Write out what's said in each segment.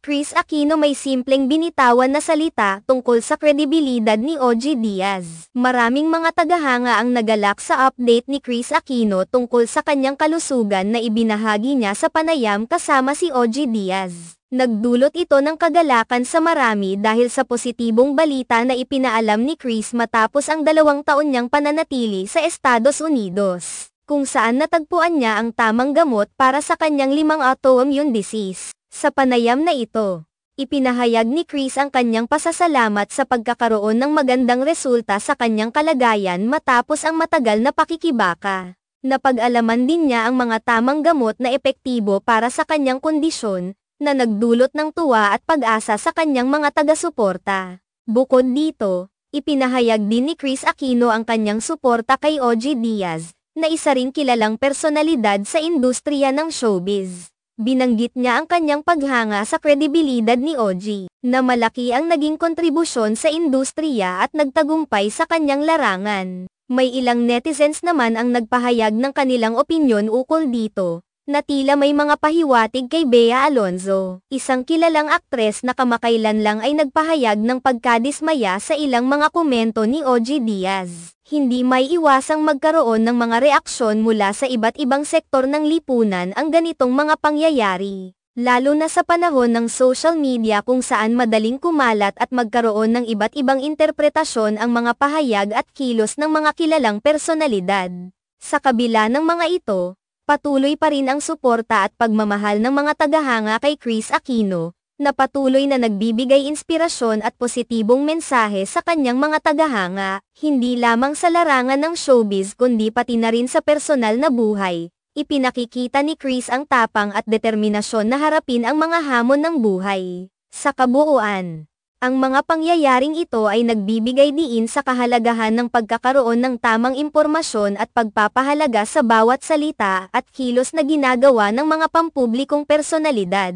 Kris Aquino may simpleng binitawan na salita tungkol sa kredibilidad ni OG Diaz. Maraming mga tagahanga ang nagalak sa update ni Kris Aquino tungkol sa kanyang kalusugan na ibinahagi niya sa panayam kasama si OG Diaz. Nagdulot ito ng kagalakan sa marami dahil sa positibong balita na ipinaalam ni Kris matapos ang 2 taon niyang pananatili sa Estados Unidos, kung saan natagpuan niya ang tamang gamot para sa kanyang 5 autoimmune disease. Sa panayam na ito, ipinahayag ni Kris ang kanyang pasasalamat sa pagkakaroon ng magandang resulta sa kanyang kalagayan matapos ang matagal na pakikibaka. Napag-alaman din niya ang mga tamang gamot na epektibo para sa kanyang kondisyon, na nagdulot ng tuwa at pag-asa sa kanyang mga taga-suporta. Bukod dito, ipinahayag din ni Kris Aquino ang kanyang suporta kay OG Diaz, na isa ring kilalang personalidad sa industriya ng showbiz. Binanggit niya ang kanyang paghanga sa kredibilidad ni OG, na malaki ang naging kontribusyon sa industriya at nagtagumpay sa kanyang larangan. May ilang netizens naman ang nagpahayag ng kanilang opinyon ukol dito, na tila may mga pahiwatig kay Bea Alonzo, isang kilalang aktres na kamakailan lang ay nagpahayag ng pagkadismaya sa ilang mga komento ni OG Diaz. Hindi may iwasang magkaroon ng mga reaksyon mula sa iba't ibang sektor ng lipunan ang ganitong mga pangyayari, lalo na sa panahon ng social media kung saan madaling kumalat at magkaroon ng iba't ibang interpretasyon ang mga pahayag at kilos ng mga kilalang personalidad. Sa kabila ng mga ito, patuloy pa rin ang suporta at pagmamahal ng mga tagahanga kay Kris Aquino, na patuloy na nagbibigay inspirasyon at positibong mensahe sa kanyang mga tagahanga, hindi lamang sa larangan ng showbiz kundi pati na rin sa personal na buhay. Ipinakikita ni Kris ang tapang at determinasyon na harapin ang mga hamon ng buhay. Sa kabuuan, ang mga pangyayaring ito ay nagbibigay diin sa kahalagahan ng pagkakaroon ng tamang impormasyon at pagpapahalaga sa bawat salita at kilos na ginagawa ng mga pampublikong personalidad.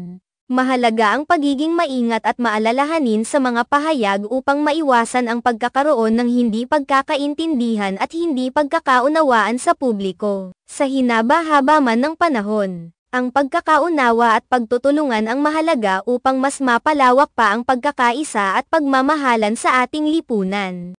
Mahalaga ang pagiging maingat at maalalahanin sa mga pahayag upang maiwasan ang pagkakaroon ng hindi pagkakaintindihan at hindi pagkakaunawaan sa publiko. Sa hinaba-haba man ng panahon, ang pagkakaunawa at pagtutulungan ang mahalaga upang mas mapalawak pa ang pagkakaisa at pagmamahalan sa ating lipunan.